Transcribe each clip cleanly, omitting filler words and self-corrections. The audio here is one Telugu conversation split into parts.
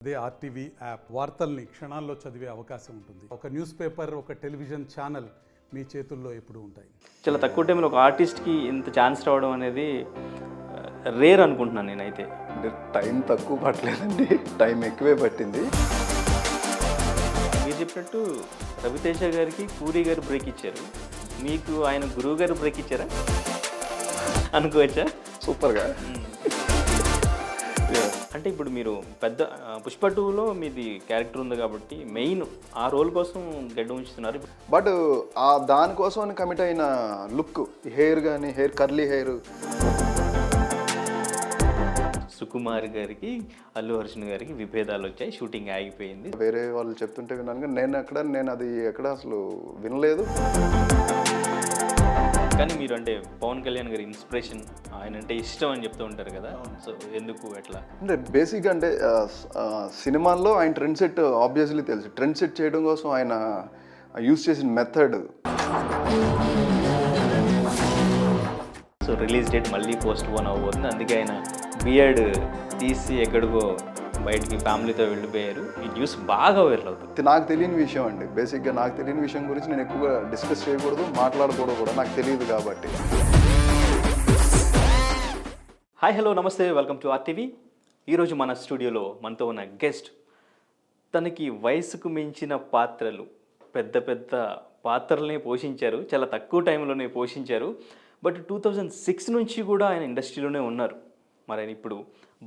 అదే ఆర్టీవీ యాప్ వార్తల్ని క్షణాల్లో చదివే అవకాశం ఉంటుంది. ఒక న్యూస్ పేపర్, ఒక టెలివిజన్ ఛానల్ మీ చేతుల్లో ఎప్పుడూ ఉంటాయి. చాలా తక్కువ టైంలో ఒక ఆర్టిస్ట్కి ఇంత ఛాన్స్ రావడం అనేది రేర్ అనుకుంటున్నాను నేనైతే. అంటే టైం తక్కువ పట్టలేదండి, టైం ఎక్కువే పట్టింది. మీరు చెప్పినట్టు రవితేజ గారికి పూరి గారు బ్రేక్ ఇచ్చారు, మీకు ఆయన గురువు గారు బ్రేక్ ఇచ్చారా అనుకోవచ్చా? సూపర్గా. అంటే ఇప్పుడు మీరు పెద్ద పుష్ప 2లో మీది క్యారెక్టర్ ఉంది కాబట్టి మెయిన్ ఆ రోల్ కోసం గడ్డ ఉంచుతున్నారు. బట్ ఆ దానికోసం అని కమిట్ అయిన లుక్, హెయిర్ కానీ, కర్లీ హెయిర్. సుకుమార్ గారికి అల్లు అర్జున్ గారికి విభేదాలు వచ్చాయి, షూటింగ్ ఆగిపోయింది. వేరే వాళ్ళు చెప్తుంటే విన్నాను కానీ నేను అది ఎక్కడ అసలు వినలేదు. కానీ మీరు అంటే పవన్ కళ్యాణ్ గారి ఇన్స్పిరేషన్, ఆయన అంటే ఇష్టం అని చెప్తూ ఉంటారు కదా, సో ఎందుకు ఎట్లా? అంటే బేసిక్గా అంటే సినిమాల్లో ఆయన ట్రెండ్ సెట్ ఆబ్వియస్లీ తెలుసు. ట్రెండ్ సెట్ చేయడం కోసం ఆయన యూజ్ చేసిన మెథడ్. సో రిలీజ్ డేట్ మళ్ళీ పోస్ట్ పోన్ అవ్వబోతుంది, అందుకే ఆయన బియర్డ్ తీసి ఎక్కడికో బయటికి ఫ్యామిలీతో వెళ్ళిపోయారు. ఈ న్యూస్ బాగా వైరల్ అవుతుంది. నాకు తెలియని విషయం అండి. బేసిక్గా నాకు తెలియని విషయం గురించి నేను ఎక్కువగా డిస్కస్ చేయకూడదు, మాట్లాడకూడదు కూడా, నాకు తెలియదు కాబట్టి. హాయ్, హలో, నమస్తే, వెల్కమ్ టు ఆర్టీవీ. ఈరోజు మన స్టూడియోలో మనతో ఉన్న గెస్ట్, తనకి వయసుకు మించిన పాత్రలు, పెద్ద పెద్ద పాత్రలనే పోషించారు, చాలా తక్కువ టైంలోనే పోషించారు. బట్ 2006 నుంచి కూడా ఆయన ఇండస్ట్రీలోనే ఉన్నారు. మరి ఆయన ఇప్పుడు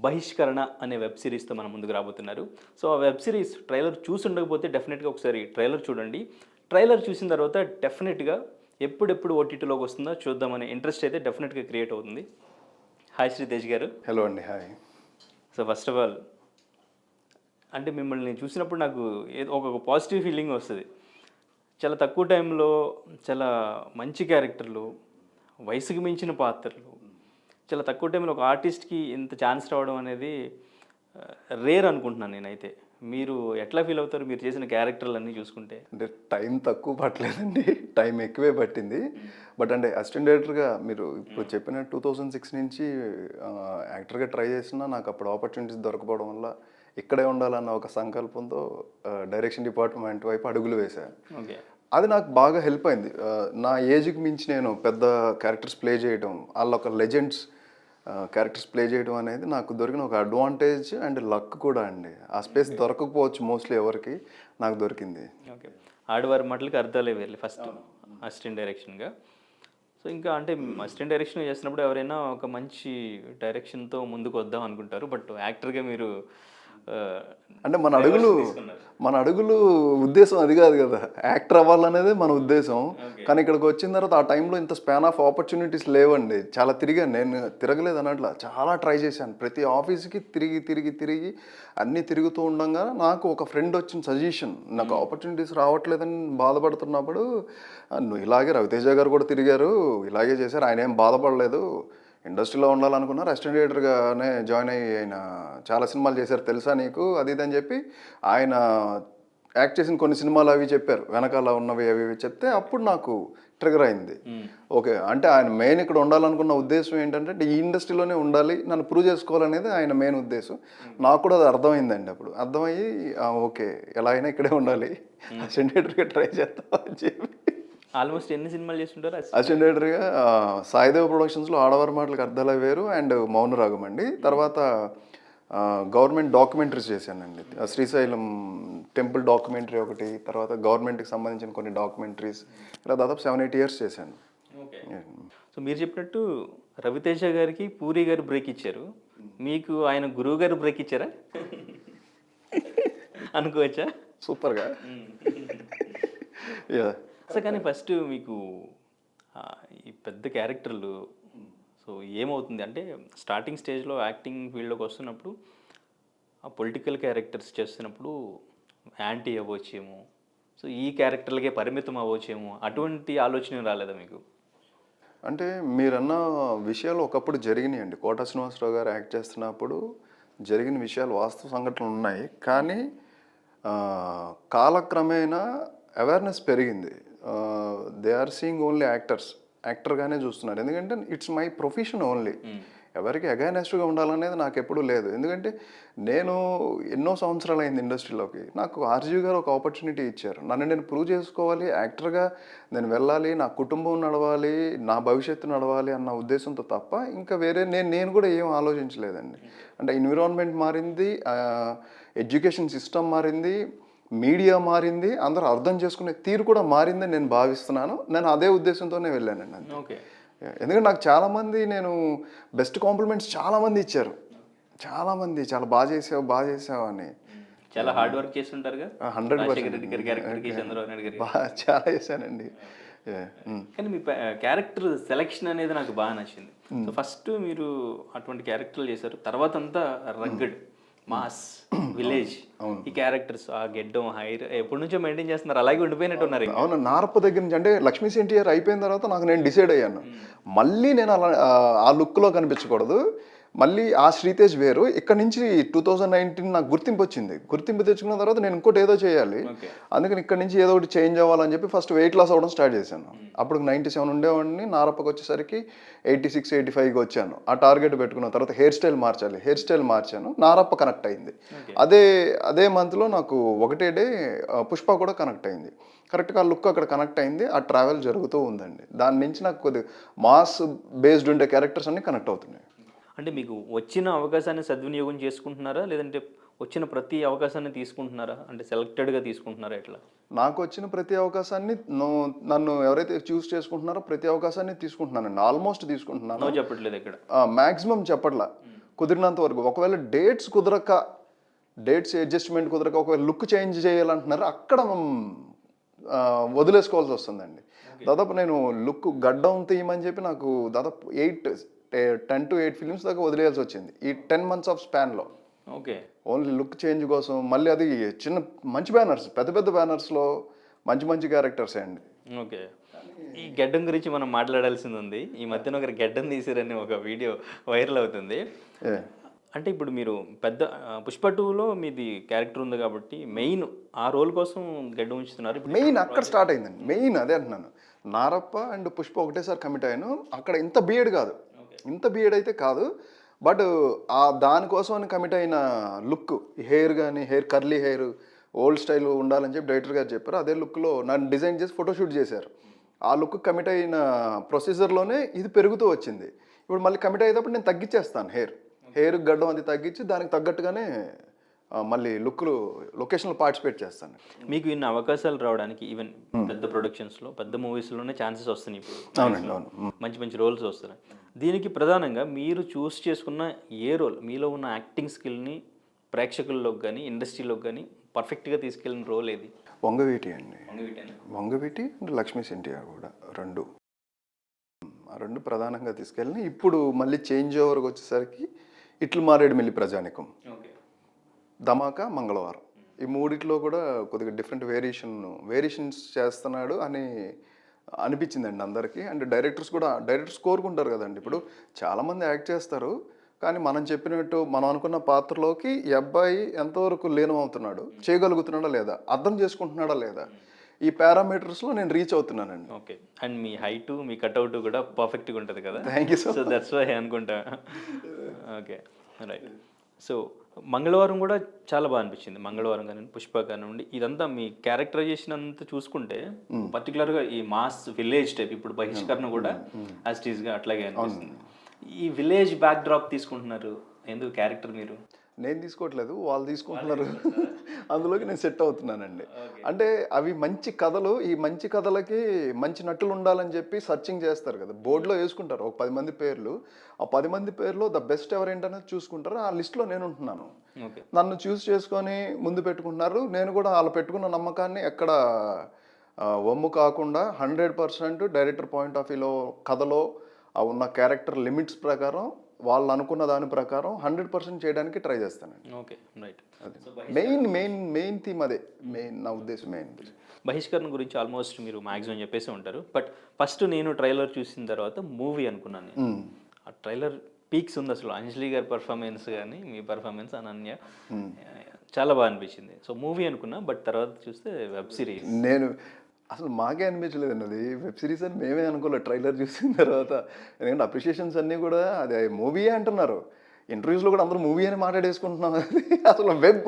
బహిష్కరణ అనే వెబ్ సిరీస్తో మన ముందుకు రాబోతున్నారు. సో ఆ వెబ్ సిరీస్ ట్రైలర్ చూసి ఉండకపోతే డెఫినెట్గా ఒకసారి ట్రైలర్ చూడండి. ట్రైలర్ చూసిన తర్వాత డెఫినెట్గా ఎప్పుడెప్పుడు ఓటీటీలోకి వస్తుందో చూద్దామనే ఇంట్రెస్ట్ అయితే డెఫినెట్గా క్రియేట్ అవుతుంది. హాయ్ శ్రీతేజ్ గారు. హలో అండి. Hi. So first of all అంటే మిమ్మల్ని చూసినప్పుడు నాకు ఒక పాజిటివ్ ఫీలింగ్ వస్తుంది. చాలా తక్కువ టైంలో చాలా మంచి క్యారెక్టర్లు, వయసుకు మించిన పాత్రలు, చాలా తక్కువ టైంలో ఒక ఆర్టిస్ట్కి ఇంత ఛాన్స్ రావడం అనేది రేర్ అనుకుంటున్నాను నేనైతే. మీరు ఎట్లా ఫీల్ అవుతారు మీరు చేసిన క్యారెక్టర్లు అన్నీ చూసుకుంటే? అంటే టైం తక్కువ పట్టలేదండి, టైం ఎక్కువే పట్టింది. బట్ అంటే అసిస్టెంట్ డైరెక్టర్గా మీరు ఇప్పుడు చెప్పిన 2006 నుంచి యాక్టర్గా ట్రై చేసినా నాకు అప్పుడు ఆపర్చునిటీస్ దొరకపోవడం వల్ల ఇక్కడే ఉండాలన్న ఒక సంకల్పంతో డైరెక్షన్ డిపార్ట్మెంట్ వైపు అడుగులు వేశాను. ఓకే. అది నాకు బాగా హెల్ప్ అయింది. నా ఏజ్కి మించి నేను పెద్ద క్యారెక్టర్స్ ప్లే చేయడం, వాళ్ళ ఒక లెజెండ్స్ క్యారెక్టర్స్ ప్లే చేయడం అనేది నాకు దొరికిన ఒక అడ్వాంటేజ్ అండ్ లక్ కూడా అండి. ఆ స్పేస్ దొరకకపోవచ్చు మోస్ట్లీ ఎవరికి, నాకు దొరికింది. ఓకే. ఆడవారి మాటలకి అర్థాలే వేర్లే ఫస్ట్ అసిస్టెంట్ డైరెక్షన్గా. సో ఇంకా అంటే అసిస్టెంట్ డైరెక్షన్ చేసినప్పుడు ఎవరైనా ఒక మంచి డైరెక్షన్తో ముందుకు వద్దాం అనుకుంటారు, బట్ యాక్టర్గా మీరు అంటే మన అడుగులు ఉద్దేశం అది కాదు కదా, యాక్టర్ అవ్వాలనేదే మన ఉద్దేశం. కానీ ఇక్కడికి వచ్చిన తర్వాత ఆ టైంలో ఇంత స్పాన్ ఆఫ్ ఆపర్చునిటీస్ లేవండి. చాలా తిరిగాను, నేను తిరగలేదు అన్నట్ల చాలా ట్రై చేశాను. ప్రతి ఆఫీస్కి తిరిగి అన్నీ తిరుగుతూ ఉండగా నాకు ఒక ఫ్రెండ్ వచ్చిన సజెషన్, నాకు ఆపర్చునిటీస్ రావట్లేదని బాధపడుతున్నప్పుడు, నువ్వు ఇలాగే రవితేజ గారు కూడా తిరిగారు, ఇలాగే చేశారు, ఆయన ఏం బాధపడలేదు, ఇండస్ట్రీలో ఉండాలనుకున్నారు, అసిస్టెంట్ డైరెక్టర్గానే జాయిన్ అయ్యి ఆయన చాలా సినిమాలు చేశారు తెలుసా నీకు, అది ఇది అని చెప్పి ఆయన యాక్ట్ చేసిన కొన్ని సినిమాలు అవి చెప్పారు, వెనకాల ఉన్నవి అవి చెప్తే అప్పుడు నాకు ట్రిగర్ అయింది. ఓకే, అంటే ఆయన మెయిన్ ఇక్కడ ఉండాలనుకున్న ఉద్దేశం ఏంటంటే ఈ ఇండస్ట్రీలోనే ఉండాలి, నన్ను ప్రూవ్ చేసుకోవాలనేది ఆయన మెయిన్ ఉద్దేశం. నాకు కూడా అది అర్థమైందండి. అప్పుడు అర్థమయ్యి ఓకే, ఎలా అయినా ఇక్కడే ఉండాలి, అసిస్టెంట్ డైరెక్టర్గా ట్రై చేద్దాం అని చెప్పి. ఆల్మోస్ట్ ఎన్ని సినిమాలు చేస్తుంటారు అసిస్టెంట్ డైరెక్టర్గా? సాయిదేవ్ ప్రొడక్షన్స్లో ఆడవారి మాటలకు అర్థాలు వేరు అండ్ మౌనరాగం అండి. తర్వాత గవర్నమెంట్ డాక్యుమెంటరీస్ చేశానండి. శ్రీశైలం టెంపుల్ డాక్యుమెంటరీ ఒకటి, తర్వాత గవర్నమెంట్కి సంబంధించిన కొన్ని డాక్యుమెంటరీస్, ఇలా దాదాపు 7-8 years చేశాను. ఓకే. సో మీరు చెప్పినట్టు రవితేజ గారికి పూరి గారు బ్రేక్ ఇచ్చారు, మీకు ఆయన గురువు గారు బ్రేక్ ఇచ్చారా అనుకోవచ్చా? సూపర్గా. యా. సో కానీ ఫస్ట్ మీకు ఈ పెద్ద క్యారెక్టర్లు, సో ఏమవుతుంది అంటే స్టార్టింగ్ స్టేజ్లో యాక్టింగ్ ఫీల్డ్లోకి వస్తున్నప్పుడు ఆ పొలిటికల్ క్యారెక్టర్స్ చేస్తున్నప్పుడు యాంటీ అవ్వచ్చేమో, సో ఈ క్యారెక్టర్లకే పరిమితం అవ్వచ్చేమో, అటువంటి ఆలోచన రాలేదా మీకు? అంటే మీరన్న విషయాలు ఒకప్పుడు జరిగినాయండి. కోట శ్రీనివాసరావు గారు యాక్ట్ చేస్తున్నప్పుడు జరిగిన విషయాలు, వాస్తవ సంఘటనలు ఉన్నాయి. కానీ కాలక్రమేణా అవేర్నెస్ పెరిగింది. దే ఆర్ సీయింగ్ ఓన్లీ యాక్టర్గానే చూస్తున్నారు. ఎందుకంటే ఇట్స్ మై ప్రొఫెషన్ ఓన్లీ. ఎవరికి అగైనెస్ట్గా ఉండాలనేది నాకు ఎప్పుడూ లేదు. ఎందుకంటే నేను ఎన్నో సంవత్సరాలు అయింది ఇండస్ట్రీలోకి. నాకు ఆర్జీవి గారు ఒక ఆపర్చునిటీ ఇచ్చారు. నన్ను నేను ప్రూవ్ చేసుకోవాలి, యాక్టర్గా నేను వెళ్ళాలి, నా కుటుంబం నడవాలి, నా భవిష్యత్తు నడవాలి అన్న ఉద్దేశంతో తప్ప ఇంకా వేరే నేను కూడా ఏం ఆలోచించలేదండి. అంటే ఎన్విరాన్మెంట్ మారింది, ఎడ్యుకేషన్ సిస్టమ్ మారింది, మీడియా మారింది, అందరూ అర్థం చేసుకునే తీరు కూడా మారిందని నేను భావిస్తున్నాను. నేను అదే ఉద్దేశంతోనే వెళ్ళానండి అంతే. ఓకే. ఎందుకంటే నాకు చాలామంది నేను బెస్ట్ కాంప్లిమెంట్స్ చాలామంది ఇచ్చారు. చాలామంది చాలా బాగా చేసావు అని. చాలా హార్డ్ వర్క్ చేస్తుంటారుగా. 100% చాలా చేశానండి. కానీ మీ క్యారెక్టర్ సెలెక్షన్ అనేది నాకు బాగా నచ్చింది. సో ఫస్ట్ మీరు అటువంటి క్యారెక్టర్లు చేశారు, తర్వాత అంతా రగ్గడ్, మాస్, విలేజ్, ఈ క్యారెక్టర్స్, ఆ గెడ్డం, హైర్ ఎప్పటి నుంచో మెయింటైన్ చేస్తున్నారు, అలాగే ఉండిపోయినట్టు ఉన్నారు. అవును, నారప్ప దగ్గర నుంచి అంటే లక్ష్మీ ఎన్టీఆర్ అయిపోయిన తర్వాత నాకు నేను డిసైడ్ అయ్యాను, మళ్ళీ నేను అలా ఆ లుక్లో కనిపించకూడదు, మళ్ళీ ఆ శ్రీతేజ్ వేరు. ఇక్కడ నుంచి 2019 నాకు గుర్తింపు తెచ్చుకున్న తర్వాత నేను ఇంకోటి ఏదో చేయాలి, అందుకని ఇక్కడ నుంచి ఏదో ఒకటి చేంజ్ అవ్వాలని చెప్పి ఫస్ట్ వెయిట్ లాస్ అవ్వడం స్టార్ట్ చేశాను. అప్పుడు 97 ఉండేవాడిని, నారప్పకి వచ్చేసరికి 86, 85కి వచ్చాను. ఆ టార్గెట్ పెట్టుకున్న తర్వాత హెయిర్ స్టైల్ మార్చాను, నారప్ప కనెక్ట్ అయింది. అదే మంత్లో నాకు ఒకటే డే పుష్ప కూడా కనెక్ట్ అయింది. కరెక్ట్గా ఆ లుక్ అక్కడ కనెక్ట్ అయింది, ఆ ట్రావెల్ జరుగుతూ ఉందండి. దాని నుంచి నాకు కొద్దిగా మాస్ బేస్డ్ ఉండే క్యారెక్టర్స్ అన్ని కనెక్ట్ అవుతున్నాయి. అంటే మీకు వచ్చిన అవకాశాన్ని సద్వినియోగం చేసుకుంటున్నారా, లేదంటే వచ్చిన ప్రతి అవకాశాన్ని తీసుకుంటున్నారా, అంటే సెలెక్టెడ్గా తీసుకుంటున్నారా ఎట్లా? నాకు వచ్చిన ప్రతి అవకాశాన్ని నన్ను ఎవరైతే చూస్ చేసుకుంటున్నారో ప్రతి అవకాశాన్ని తీసుకుంటున్నానండి, ఆల్మోస్ట్ తీసుకుంటున్నాను. చెప్పట్లేదు ఇక్కడ, మ్యాక్సిమం చెప్పట్లా, కుదిరినంత వరకు. ఒకవేళ డేట్స్ అడ్జస్ట్మెంట్ కుదరక ఒకవేళ లుక్ చేంజ్ చేయాలంటున్నారు, అక్కడ వదిలేసుకోవాల్సి వస్తుందండి. దాదాపు నేను లుక్ గడ్డం తీయమని చెప్పి నాకు దాదాపు 10 to 8 ఫిలిమ్స్ దాకా వదిలేయాల్సి వచ్చింది ఈ 10 months ఆఫ్ స్పాన్లో. ఓకే. ఓన్లీ లుక్ చేంజ్ కోసం. మళ్ళీ అది మంచి బ్యానర్స్, పెద్ద బ్యానర్స్లో మంచి క్యారెక్టర్సే అండి. ఓకే. ఈ గడ్డం గురించి మనం మాట్లాడాల్సింది ఉంది. ఈ మధ్యన ఒకరు గడ్డం తీసిరని ఒక వీడియో వైరల్ అవుతుంది. అంటే ఇప్పుడు మీరు పుష్ప 2లో మీది క్యారెక్టర్ ఉంది కాబట్టి మెయిన్ ఆ రోల్ కోసం గడ్డం ఉంచుతున్నారు. మెయిన్ అక్కడ స్టార్ట్ అయిందండి, మెయిన్ అదే అంటున్నాను. నారప్ప అండ్ పుష్ప ఒకటేసారి కమిట్ అయ్యాను. అక్కడ ఇంత బియర్డ్ అయితే కాదు, బట్ దానికోసం అని కమిట్ అయిన లుక్, హెయిర్ కానీ కర్లీ హెయిర్ ఓల్డ్ స్టైల్ ఉండాలని చెప్పి డైరెక్టర్ గారు చెప్పారు. అదే లుక్లో నన్ను డిజైన్ చేసి ఫోటోషూట్ చేశారు. ఆ లుక్ కమిట్ అయిన ప్రొసీజర్లోనే ఇది పెరుగుతూ వచ్చింది. ఇప్పుడు మళ్ళీ కమిట్ అయ్యేటప్పుడు నేను తగ్గించేస్తాను హెయిర్ గడ్డం అది తగ్గించి దానికి తగ్గట్టుగానే మళ్ళీ లొకేషన్లో పార్టిసిపేట్ చేస్తాను. మీకు ఇన్ని అవకాశాలు రావడానికి ఈవెన్ పెద్ద ప్రొడక్షన్స్లో, పెద్ద మూవీస్లోనే ఛాన్సెస్ వస్తున్నాయి ఇప్పుడు. అవును. మంచి రోల్స్ వస్తున్నాయి. దీనికి ప్రధానంగా మీరు చూస్ చేసుకున్న ఏ రోల్, మీలో ఉన్న యాక్టింగ్ స్కిల్ని ప్రేక్షకుల్లోకి కానీ ఇండస్ట్రీలోకి కానీ పర్ఫెక్ట్గా తీసుకెళ్ళిన రోల్ ఏది? వంగవీటి అండి. వంగవీటి అండ్ లక్ష్మీ ఎన్టీఆర్ కూడా ఆ రెండు ప్రధానంగా తీసుకెళ్ళి. ఇప్పుడు మళ్ళీ చేంజ్ ఓవర్కి వచ్చేసరికి ఇట్లు మారేడుమిల్లి ప్రజానికం, ధమాకా, మంగళవారం, ఈ మూడిట్లో కూడా కొద్దిగా డిఫరెంట్ వేరియేషన్స్ చేస్తున్నాడు అని అనిపించిందండి అందరికీ. అండ్ డైరెక్టర్స్ కోరుకుంటారు కదండి. ఇప్పుడు చాలామంది యాక్ట్ చేస్తారు, కానీ మనం చెప్పినట్టు మనం అనుకున్న పాత్రలోకి ఈ అబ్బాయి ఎంతవరకు లీనమవుతున్నాడు, చేయగలుగుతున్నాడా లేదా, అర్థం చేసుకుంటున్నాడా లేదా, ఈ పారామీటర్స్లో నేను రీచ్ అవుతున్నానండి. ఓకే. అండ్ మీ హైట్, మీ కట్అవుట్ కూడా పర్ఫెక్ట్గా ఉంటుంది కదా. Thank you. So that's why అనుకుంటా. Okay, right. సో మంగళవారం కూడా చాలా బాగా అనిపించింది. మంగళవారం కానీ, పుష్ప కానివ్వండి, ఇదంతా మీ క్యారెక్టరైజేషన్ అంతా చూసుకుంటే పర్టికులర్గా ఈ మాస్ విలేజ్ టైప్, ఇప్పుడు బహిష్కరణ కూడా యాజ్ ఇట్ ఈస్గా అట్లాగే అనిపిస్తుంది. ఈ విలేజ్ బ్యాక్ డ్రాప్ తీసుకుంటున్నారు ఎందుకు? క్యారెక్టర్ మీరు? నేను తీసుకోవట్లేదు, వాళ్ళు తీసుకుంటున్నారు. అందులోకి నేను సెట్ అవుతున్నానండి. అంటే అవి మంచి కథలు, ఈ మంచి కథలకి మంచి నటులు ఉండాలని చెప్పి సర్చింగ్ చేస్తారు కదా, బోర్డులో వేసుకుంటారు ఒక 10 మంది పేర్లు. ఆ 10 మంది పేర్లో ద బెస్ట్ ఎవరేంటనేది చూసుకుంటారు. ఆ లిస్ట్లో నేను ఉంటున్నాను. నన్ను చూస్ చేసుకొని ముందు పెట్టుకుంటున్నారు. నేను కూడా వాళ్ళు పెట్టుకున్న నమ్మకాన్ని ఎక్కడ వమ్ము కాకుండా 100% డైరెక్టర్ పాయింట్ ఆఫ్ వ్యూలో కథలో ఉన్న క్యారెక్టర్ లిమిట్స్ ప్రకారం వాళ్ళు అనుకున్న దాని ప్రకారం 100% చేయడానికి ట్రై చేస్తానండి. Okay, right. మెయిన్ థీమ్ అదే, నా ఉద్దేశం మెయిన్. బహిష్కరణ గురించి ఆల్మోస్ట్ మీరు మ్యాక్సిమం చెప్పేసి ఉంటారు. బట్ ఫస్ట్ నేను ట్రైలర్ చూసిన తర్వాత మూవీ అనుకున్నాను. ఆ ట్రైలర్ పీక్స్ ఉంది అసలు. అంజలి గారి పర్ఫార్మెన్స్ కానీ, మీ పర్ఫార్మెన్స్, అనన్య చాలా బాగా అనిపించింది. సో మూవీ అనుకున్నా, బట్ తర్వాత చూస్తే వెబ్ సిరీస్. నేను అసలు మాకే అనిపించలేదండి అది వెబ్ సిరీస్ అని మేమే అనుకోలేదు ట్రైలర్ చూసిన తర్వాత. ఎందుకంటే అప్రిషియేషన్స్ అన్నీ కూడా అది మూవీయే అంటున్నారు. ఇంటర్వ్యూస్లో కూడా అందరూ మూవీ అని మాట్లాడేసుకుంటున్నాం. అది అసలు వెబ్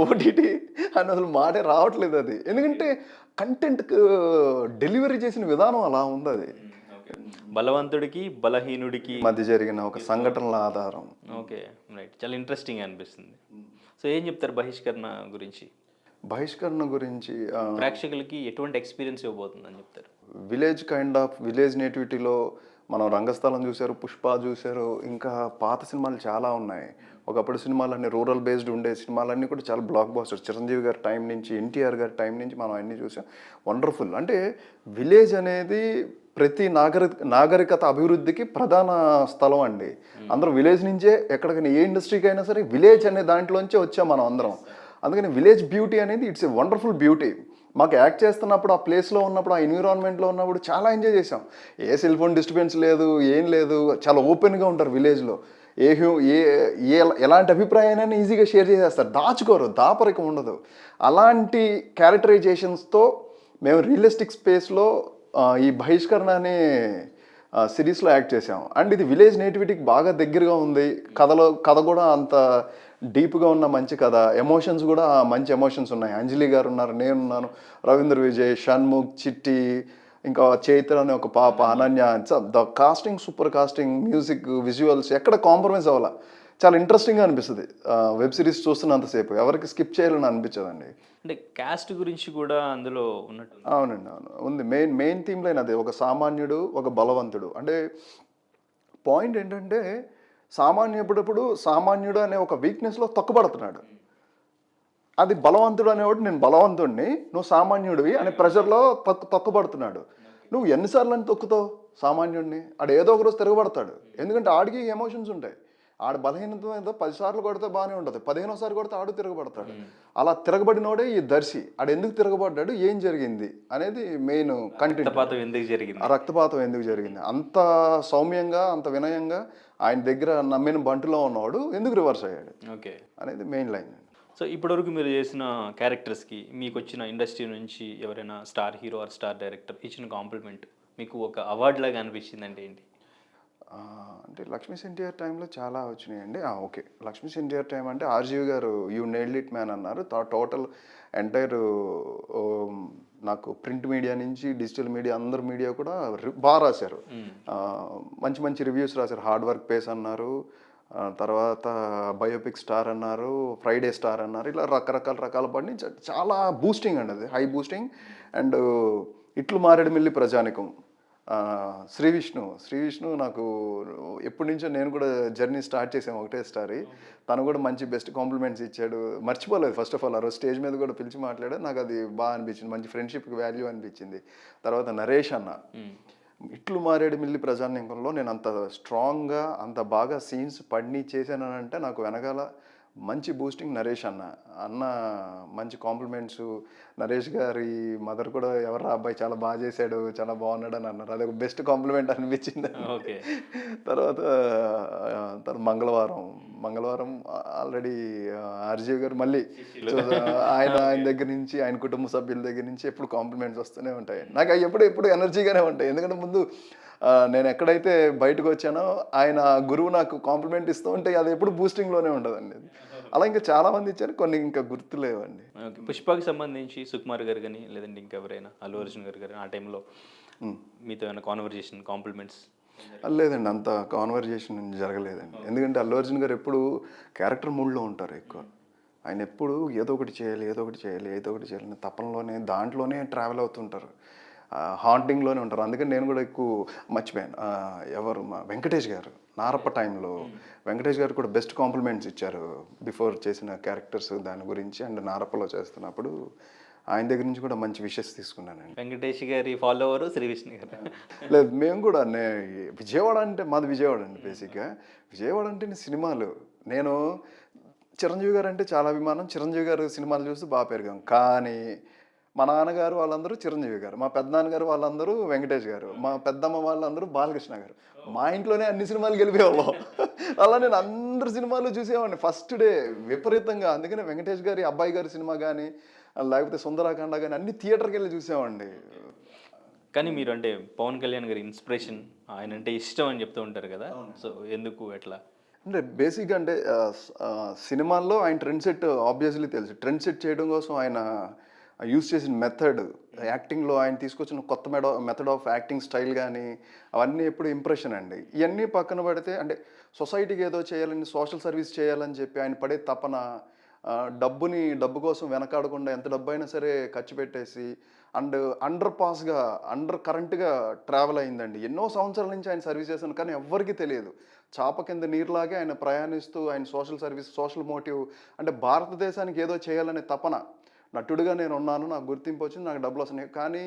ఓటీటీ అని అసలు మాటే రావట్లేదు అది. ఎందుకంటే కంటెంట్‌కు డెలివరీ చేసిన విధానం అలా ఉంది అది. బలవంతుడికి బలహీనుడికి మధ్య జరిగిన ఒక సంఘటనల ఆధారం. Okay, right. చాలా ఇంట్రెస్టింగ్ అనిపిస్తుంది. సో ఏం చెప్తారు బహిష్కరణ గురించి? బహిష్కరణ గురించి ప్రేక్షకులకి ఎటువంటి ఎక్స్పీరియన్స్ ఇవ్వబోతుందని చెప్తారు? విలేజ్ కైండ్ ఆఫ్ విలేజ్ నేటివిటీలో మనం రంగస్థలం చూశారు, పుష్ప చూశారు, ఇంకా పాత సినిమాలు చాలా ఉన్నాయి. ఒకప్పుడు సినిమాలన్నీ రూరల్ బేస్డ్ ఉండే సినిమాలన్నీ కూడా చాలా బ్లాక్ బాస్టర్. చిరంజీవి గారి టైం నుంచి, ఎన్టీఆర్ గారి టైం నుంచి మనం అన్నీ చూసాం. వండర్ఫుల్. అంటే విలేజ్ అనేది ప్రతి నాగరికత అభివృద్ధికి ప్రధాన స్థలం అండి. అందరూ విలేజ్ నుంచే ఎక్కడికైనా ఏ ఇండస్ట్రీకి అయినా సరే విలేజ్ అనే దాంట్లోంచే వచ్చాం మనం అందరం. అందుకని విలేజ్ బ్యూటీ అనేది ఇట్స్ ఏ వండర్ఫుల్ బ్యూటీ. మాకు యాక్ట్ చేస్తున్నప్పుడు ఆ ప్లేస్లో ఉన్నప్పుడు ఆ ఎన్విరాన్మెంట్లో ఉన్నప్పుడు చాలా ఎంజాయ్ చేసాం. ఏ సెల్ ఫోన్ డిస్టర్బెన్స్ లేదు, ఏం లేదు, చాలా ఓపెన్గా ఉంటారు విలేజ్లో. ఏ ఎలాంటి అభిప్రాయాన్ని ఈజీగా షేర్ చేసేస్తారు, దాచుకోరు, దాపరికం ఉండదు. అలాంటి క్యారెక్టరైజేషన్స్తో మేము రియలిస్టిక్ స్పేస్లో ఈ బహిష్కరణ అనే సిరీస్లో యాక్ట్ చేసాం. అండ్ ఇది విలేజ్ నేటివిటీకి బాగా దగ్గరగా ఉంది. కథ కూడా అంత డీప్గా ఉన్న మంచి కథ. ఎమోషన్స్ కూడా మంచి ఎమోషన్స్ ఉన్నాయి. అంజలి గారు ఉన్నారు, నేనున్నాను, రవీంద్ర విజయ్, షణ్ముఖ్, చిట్టి, ఇంకా చైత్ర అనే ఒక పాప, Ananya. The casting super casting, music, visuals ఎక్కడ కాంప్రమైజ్ అవ్వాలా. చాలా ఇంట్రెస్టింగ్గా అనిపిస్తుంది వెబ్ సిరీస్ చూస్తున్నంతసేపు. ఎవరికి స్కిప్ చేయాలని అనిపించదండి. అంటే క్యాస్ట్ గురించి కూడా అందులో ఉన్నట్టు? అవునండి, అవును, ఉంది. మెయిన్ థీమ్ లైన్ అదే, ఒక సామాన్యుడు, ఒక బలవంతుడు. అంటే పాయింట్ ఏంటంటే సామాన్యుడు సామాన్యుడు అనే ఒక వీక్నెస్లో తొక్కబడుతున్నాడు. అది బలవంతుడు అనేవాడు, నేను బలవంతుడిని, నువ్వు సామాన్యుడివి అనే ప్రెషర్లో తొక్కబడుతున్నాడు. నువ్వు ఎన్నిసార్లు అని తొక్కుతావు సామాన్యుడిని? ఆడు ఏదో ఒక రోజు తిరగబడతాడు. ఎందుకంటే ఆడికి ఎమోషన్స్ ఉంటాయి. ఆడ బలహీనత ఏదో 10 సార్లు కొడితే బాగానే ఉంటుంది, 15సారి కొడితే ఆడు తిరగబడతాడు. అలా తిరగబడినోడే ఈ దర్శి. ఆడు ఎందుకు తిరగబడ్డాడు, ఏం జరిగింది అనేది మెయిన్ కంటెంట్. రక్తపాతం ఎందుకు జరిగింది, అంత సౌమ్యంగా, అంత వినయంగా ఆయన దగ్గర నమ్మిన బంటులో ఉన్నవాడు ఎందుకు రివర్స్ అయ్యాడు, ఓకే, అనేది మెయిన్ లైన్. సో ఇప్పటివరకు మీరు చేసిన క్యారెక్టర్స్కి మీకు వచ్చిన ఇండస్ట్రీ నుంచి ఎవరైనా star hero or star director ఇచ్చిన కాంప్లిమెంట్ మీకు ఒక అవార్డు లాగా అనిపించింది అంటే ఏంటి? అంటే లక్ష్మీ ఎన్టీఆర్ టైంలో చాలా వచ్చినాయండి. ఓకే, లక్ష్మీ ఎన్టీఆర్ టైం అంటే ఆర్జీవి గారు యూ నెయిల్డ్ ఇట్ మ్యాన్ అన్నారు. టోటల్ ఎంటైర్ నాకు ప్రింట్ మీడియా నుంచి డిజిటల్ మీడియా, అందరు మీడియా కూడా బాగా రాశారు. మంచి మంచి రివ్యూస్ రాశారు. హార్డ్ వర్క్ పేస్ అన్నారు, తర్వాత బయోపిక్ స్టార్ అన్నారు, ఫ్రైడే స్టార్ అన్నారు. ఇలా రకరకాల పడిని చాలా బూస్టింగ్ అండి, అది హై బూస్టింగ్. అండ్ ఇట్లు మారేడుమిల్లి ప్రజానికం, శ్రీ విష్ణు నాకు ఎప్పటి నుంచో నేను కూడా జర్నీ స్టార్ట్ చేసాము ఒకటే స్టారీ. తను కూడా మంచి బెస్ట్ కాంప్లిమెంట్స్ ఇచ్చాడు, మర్చిపోలేదు. ఫస్ట్ ఆఫ్ ఆల్ ఆ రోజు స్టేజ్ మీద కూడా పిలిచి మాట్లాడాడు, నాకు అది బాగా అనిపించింది, మంచి ఫ్రెండ్షిప్కి వాల్యూ అనిపించింది. తర్వాత నరేష్ అన్న, ఇట్లు మారేడుమిల్లి ప్రజానీకంలో నేను అంత స్ట్రాంగ్గా, అంత బాగా సీన్స్ పడిని చేశానంటే నాకు వెనకాల మంచి బూస్టింగ్ నరేష్ అన్న మంచి కాంప్లిమెంట్స్. నరేష్ గారి మదర్ కూడా ఎవరా అబ్బాయి చాలా బాగా చేశాడు, చాలా బాగున్నాడు అని అన్నారు. అది ఒక బెస్ట్ కాంప్లిమెంట్ అనిపించింది. తర్వాత మంగళవారం ఆల్రెడీ ఆర్జీవి గారు మళ్ళీ ఆయన దగ్గర నుంచి, ఆయన కుటుంబ సభ్యుల దగ్గర నుంచి ఎప్పుడు కాంప్లిమెంట్స్ వస్తూనే ఉంటాయి. నాకు అవి ఎప్పుడు ఎనర్జీగానే ఉంటాయి. ఎందుకంటే ముందు నేను ఎక్కడైతే బయటకు వచ్చానో ఆయన గురువు నాకు కాంప్లిమెంట్ ఇస్తూ ఉంటే అది ఎప్పుడు బూస్టింగ్లోనే ఉండదండి. అలా ఇంకా చాలామంది ఇచ్చారు, కొన్ని ఇంకా గుర్తులేవండి. పుష్పకి సంబంధించి సుకుమార్ గారు కానీ లేదంటే ఇంకెవరైనా అల్లు అర్జున్ గారు కానీ ఆ టైంలో మీతో ఏమైనా కాన్వర్జేషన్, కాంప్లిమెంట్స్? లేదండి, అంత కాన్వర్జేషన్ జరగలేదండి. ఎందుకంటే అల్లు అర్జున్ గారు ఎప్పుడు క్యారెక్టర్ మూడ్లో ఉంటారు ఎక్కువ. ఆయన ఎప్పుడు ఏదో ఒకటి చేయాలి తపనలోనే, దాంట్లోనే ట్రావెల్ అవుతుంటారు, హాంటింగ్లోనే ఉంటారు. అందుకని నేను కూడా ఎక్కువ మర్చిపోయాను. ఎవరు, మా వెంకటేష్ గారు నారప్ప టైంలో వెంకటేష్ గారు కూడా బెస్ట్ కాంప్లిమెంట్స్ ఇచ్చారు బిఫోర్ చేసిన క్యారెక్టర్స్ దాని గురించి. అండ్ నారప్పలో చేస్తున్నప్పుడు ఆయన దగ్గర నుంచి కూడా మంచి విషెస్ తీసుకున్నానండి. వెంకటేష్ గారి ఫాలోవర్ శ్రీ విష్ణు గారు? లేదు, మేము కూడా విజయవాడ అంటే మాది విజయవాడ అండి. బేసిక్గా విజయవాడ అంటే సినిమాలు. నేను చిరంజీవి గారు అంటే చాలా అభిమానం. చిరంజీవి గారు సినిమాలు చూస్తూ బాగా పెరిగాం. కానీ మా నాన్నగారు వాళ్ళందరూ చిరంజీవి గారు, మా పెద్దనాన్నగారు వాళ్ళందరూ వెంకటేష్ గారు, మా పెద్దమ్మ వాళ్ళందరూ బాలకృష్ణ గారు. మా ఇంట్లోనే అన్ని సినిమాలు గెలిపేవాళ్ళం. అలా నేను అందరు సినిమాలు చూసేవాడిని ఫస్ట్ డే విపరీతంగా. అందుకనే వెంకటేష్ గారి అబ్బాయి గారి సినిమా కానీ లేకపోతే సుందరాకాండ కానీ అన్ని థియేటర్కి వెళ్ళి చూసేవాడిని. కానీ మీరు అంటే పవన్ కళ్యాణ్ గారి ఇన్స్పిరేషన్, ఆయన అంటే ఇష్టం అని చెప్తూ ఉంటారు కదా, సో ఎందుకు ఎట్లా? అంటే బేసిక్గా అంటే సినిమాల్లో ఆయన ట్రెండ్ సెట్ ఆబ్వియస్లీ తెలుసు. ట్రెండ్ సెట్ చేయడం కోసం ఆయన యూస్ చేసిన మెథడ్, యాక్టింగ్లో ఆయన తీసుకొచ్చిన కొత్త మెథడ్ ఆఫ్ యాక్టింగ్ స్టైల్ కానీ అవన్నీ ఎప్పుడు ఇంప్రెషన్ అండి. ఇవన్నీ పక్కన పడితే అంటే సొసైటీకి ఏదో చేయాలని, సోషల్ సర్వీస్ చేయాలని చెప్పి ఆయన పడే తపన, డబ్బు కోసం వెనకాడకుండా ఎంత డబ్బు అయినా సరే ఖర్చు పెట్టేసి అండర్ కరెంట్గా ట్రావెల్ అయిందండి. ఎన్నో సంవత్సరాల నుంచి ఆయన సర్వీస్ చేశాను కానీ ఎవ్వరికీ తెలియదు. చాప కింద నీరులాగే ఆయన ప్రయాణిస్తూ ఆయన సోషల్ సర్వీస్, సోషల్ మోటివ్ అంటే భారతదేశానికి ఏదో చేయాలనే తపన. నటుడిగా నేను ఉన్నాను, నాకు గుర్తింపు వచ్చింది, నాకు డబ్బులు వస్తున్నాయి. కానీ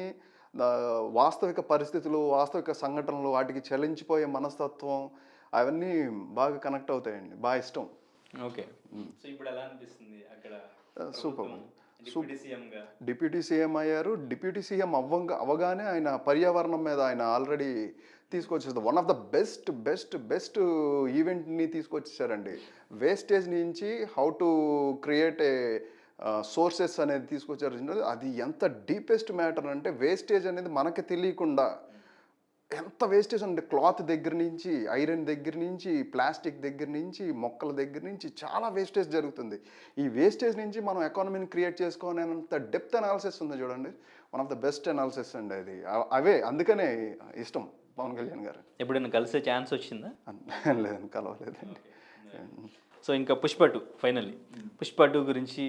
వాస్తవిక పరిస్థితులు, వాస్తవిక సంఘటనలు, వాటికి చలించిపోయే మనస్తత్వం అవన్నీ బాగా కనెక్ట్ అవుతాయండి. బాగా ఇష్టం. ఓకే. సో ఇప్పుడు ఎలా అనిపిస్తుంది అక్కడ? సూపర్. సీఎంగా డిప్యూటీ సీఎం అయ్యారు. డిప్యూటీ సీఎం అవగానే ఆయన పర్యావరణం మీద ఆయన ఆల్రెడీ తీసుకొచ్చేది. వన్ ఆఫ్ ద బెస్ట్ ఈవెంట్ని తీసుకొచ్చేసారండి. వేస్టేజ్ నుంచి how to create a sources అనేది తీసుకొచ్చారు. అది ఎంత డీపెస్ట్ మ్యాటర్ అంటే వేస్టేజ్ అనేది మనకి తెలియకుండా ఎంత వేస్టేజ్ అంటే క్లాత్ దగ్గర నుంచి, ఐరన్ దగ్గర నుంచి, ప్లాస్టిక్ దగ్గర నుంచి, మొక్కల దగ్గర నుంచి చాలా వేస్టేజ్ జరుగుతుంది. ఈ వేస్టేజ్ నుంచి మనం ఎకానమీని క్రియేట్ చేసుకోవాలనేంత డెప్త్ అనాలిసిస్ ఉంది చూడండి. One of the best analysis అండి అది. అవే అందుకనే ఇష్టం పవన్ కళ్యాణ్ గారు. ఎప్పుడైనా కలిసే ఛాన్స్ వచ్చిందా? లేదండి, కలవలేదండి. సో ఇంకా పుష్ప 2 ఫైనల్లీ, పుష్ప 2 గురించి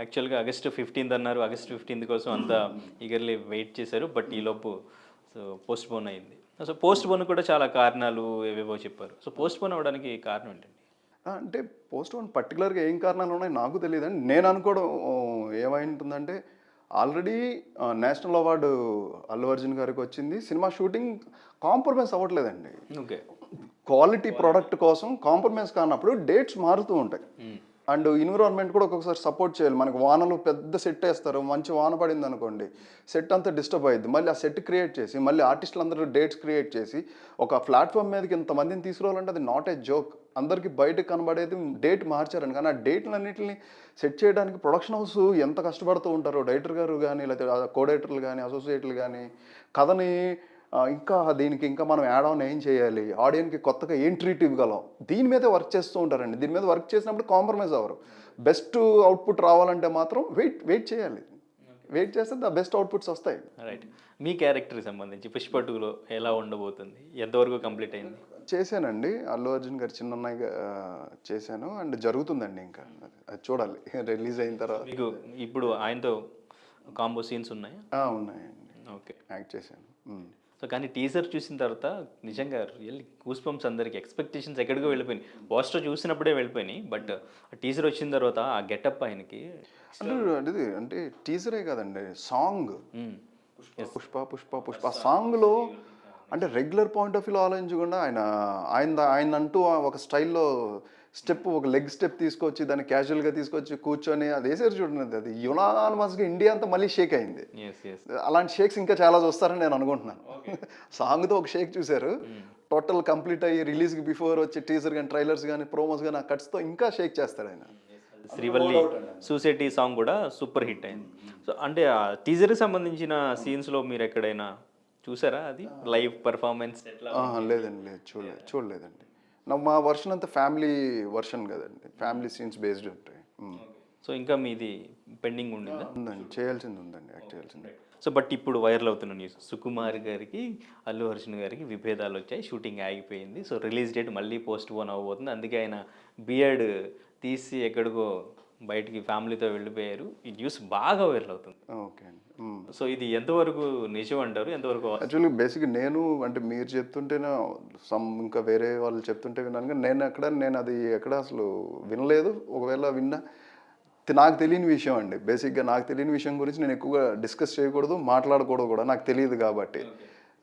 యాక్చువల్గా ఆగస్ట్ 15 అన్నారు. ఆగస్ట్ 15 కోసం అంతా ఈగర్లీ వెయిట్ చేశారు. బట్ ఈలోపు సో పోస్ట్ పోన్ అయింది. సో పోస్ట్ పోన్ కూడా చాలా కారణాలు ఏవేవో చెప్పారు. సో పోస్ట్ పోన్ అవ్వడానికి కారణం ఏంటండి? అంటే పోస్ట్ పోన్ పర్టికులర్గా ఏం కారణాలు ఉన్నాయి నాకు తెలియదండి. నేను అనుకోవడం ఏమైంటుందంటే already national award Allu Arjun గారికి వచ్చింది. సినిమా షూటింగ్ కాంప్రమైజ్ అవ్వట్లేదండి. ఓకే. క్వాలిటీ ప్రోడక్ట్ కోసం కాంప్రమైజ్ కానప్పుడు డేట్స్ మారుతూ ఉంటాయి. అండ్ ఎన్విరాన్మెంట్ కూడా ఒక్కొక్కసారి సపోర్ట్ చేయాలి. మనకు వానలు పెద్ద సెట్ వేస్తారు, మంచి వాన పడింది అనుకోండి, సెట్ అంతా డిస్టర్బ్ అయ్యింది. మళ్ళీ ఆ సెట్ క్రియేట్ చేసి మళ్ళీ ఆర్టిస్టులు అందరూ డేట్స్ క్రియేట్ చేసి ఒక ప్లాట్ఫామ్ మీదకి ఇంతమందిని తీసుకురావాలంటే అది నాట్ ఏ జోక్. అందరికీ బయటకు కనబడేది డేట్ మార్చారని. కానీ ఆ డేట్లన్నింటిని సెట్ చేయడానికి ప్రొడక్షన్ హౌస్ ఎంత కష్టపడుతూ ఉంటారో, డైరెక్టర్ గారు కానీ లేకపోతే కో డైరెక్టర్లు కానీ అసోసియేట్లు కానీ కథని ఇంకా దీనికి ఇంకా మనం యాడ్ ఆన్ ఏం చేయాలి, ఆడియన్కి కొత్తగా ఏం ట్రీట్ ఇవ్వగలం, దీని మీదే వర్క్ చేస్తూ ఉంటారండి. దీని మీద వర్క్ చేసినప్పుడు కాంప్రమైజ్ అవ్వరు. బెస్ట్ అవుట్పుట్ రావాలంటే మాత్రం వెయిట్ చేయాలి. వెయిట్ చేస్తే ద బెస్ట్ అవుట్పుట్స్ వస్తాయి. రైట్. మీ క్యారెక్టర్కి సంబంధించి పుష్ప 2లో ఎలా ఉండబోతుంది? ఎంతవరకు కంప్లీట్ అయింది? చేశానండి, అల్లు అర్జున్ గారు చిన్నన్నయ్య చేశాను. అండ్ జరుగుతుందండి, ఇంకా అది చూడాలి రిలీజ్ అయిన తర్వాత. మీకు ఇప్పుడు ఆయనతో కాంబో సీన్స్ ఉన్నాయా? ఉన్నాయండి. ఓకే. యాక్ట్ చేశాను. సో కానీ టీజర్ చూసిన తర్వాత నిజంగా రియల్లీ గూస్ బంప్స్, అందరికి ఎక్స్పెక్టేషన్స్ ఎక్కడికో వెళ్ళిపోయినాయి. పోస్టర్ చూసినప్పుడే వెళ్ళిపోయినాయి. బట్ టీజర్ వచ్చిన తర్వాత ఆ గెటప్ ఆయనకి అంటే టీజరే కదండి, సాంగ్ పుష్ప పుష్ప పుష్ప సాంగ్లో అంటే రెగ్యులర్ పాయింట్ ఆఫ్ వ్యూలో ఆలోచించకుండా ఆయన అంటూ ఒక స్టైల్లో స్టెప్, ఒక లెగ్ స్టెప్ తీసుకొచ్చి దాన్ని క్యాజువల్గా తీసుకొచ్చి కూర్చొని అది వేసారు చూడండి. అది యునానిమస్గా ఇండియా అంతా మళ్ళీ షేక్ అయింది. అలాంటి షేక్స్ ఇంకా చాలా చూస్తారని నేను అనుకుంటున్నాను. సాంగ్తో ఒక షేక్ చూశారు, టోటల్ కంప్లీట్ అయ్యి రిలీజ్కి బిఫోర్ వచ్చే టీజర్ కానీ ట్రైలర్స్ కానీ ప్రోమోస్ కానీ ఆ కట్స్తో ఇంకా షేక్ చేస్తాడు ఆయన. శ్రీవల్లి సూసైటీ సాంగ్ కూడా సూపర్ హిట్ అయింది. సో అంటే ఆ టీజర్కి సంబంధించిన సీన్స్లో మీరు ఎక్కడైనా చూసారా? అది లైవ్ పర్ఫార్మెన్స్ లేదండి, చూడలేదండి. మా వర్షన్ అంతా ఫ్యామిలీ వర్షన్ కదండి, ఫ్యామిలీ సీన్స్ బేస్డ్ ఉంటాయి. సో ఇంకా మీది పెండింగ్ ఉండిందా? ఉందండి, చేయాల్సింది ఉందండి, యాక్ట్ చేయాల్సింది. సో బట్ ఇప్పుడు వైరల్ అవుతున్న న్యూస్, సుకుమార్ గారికి అల్లు అర్జున్ గారికి విభేదాలు వచ్చాయి, షూటింగ్ ఆగిపోయింది. సో రిలీజ్ డేట్ మళ్ళీ పోస్ట్ పోన్ అవ్వబోతుంది. అందుకే ఆయన బియర్డ్ తీసి ఎక్కడికో బయటికి ఫ్యామిలీతో వెళ్ళిపోయారు. ఈ న్యూస్ బాగా వైరల్ అవుతుంది. ఓకే అండి. సో ఇది ఎంతవరకు నిజం అంటారు, ఎంతవరకు? యాక్చువల్లీ బేసిక్గా నేను అంటే మీరు చెప్తుంటేనే ఇంకా వేరే వాళ్ళు చెప్తుంటే విన్నాను, కానీ నేను అది ఎక్కడ అసలు వినలేదు. ఒకవేళ విన్నా నాకు తెలియని విషయం అండి. బేసిక్గా నాకు తెలియని విషయం గురించి నేను ఎక్కువగా డిస్కస్ చేయకూడదు, మాట్లాడకూడదు కూడా, నాకు తెలియదు కాబట్టి.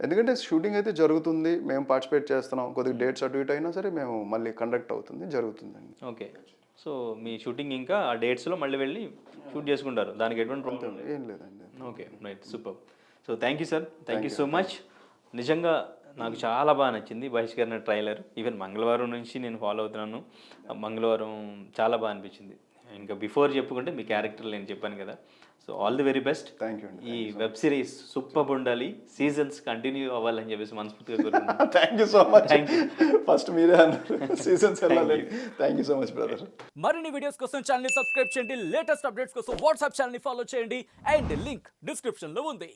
ఎందుకంటే షూటింగ్ అయితే జరుగుతుంది, మేము పార్టిసిపేట్ చేస్తున్నాం. కొద్దిగా డేట్స్ అటు ఇటు అయినా సరే మేము మళ్ళీ కండక్ట్ అవుతుంది, జరుగుతుందండి. ఓకే. సో మీ షూటింగ్ ఇంకా ఆ డేట్స్లో మళ్ళీ వెళ్ళి షూట్ చేసుకుంటారు, దానికి ఎటువంటి ప్రాబ్లం ఏం లేదండి. Okay, right, super. So thank you sir, thank you so much. నిజంగా నాకు చాలా బాగా నచ్చింది బహిష్కరణ ట్రైలర్. ఈవెన్ మంగళవారం నుంచి నేను ఫాలో అవుతున్నాను. మంగళవారం చాలా బాగా అనిపించింది. ఇంకా బిఫోర్ చెప్పుకుంటే మీ క్యారెక్టర్ నేను చెప్పాను కదా. So all the very best. Thank you అండి. ఈ వెబ్ సిరీస్ సూపర్ ఉండాలి, సీజన్స్ కంటిన్యూ అవ్వాలని చెప్పేసి మనస్ఫూర్తిగా కోరుకుంటున్నాను. Thank you so much. First మీరే అన్నారు సీజన్స్ వెళ్ళాలి. Thank you so much brother. మరిన్ని వీడియోస్ కోసం ఛానల్ ని సబ్స్క్రైబ్ చేయండి, లేటెస్ట్ అప్డేట్స్ కోసం వాట్సాప్ ఛానల్ ని ఫాలో చేయండి అండ్ లింక్ డిస్క్రిప్షన్ లో ఉంది.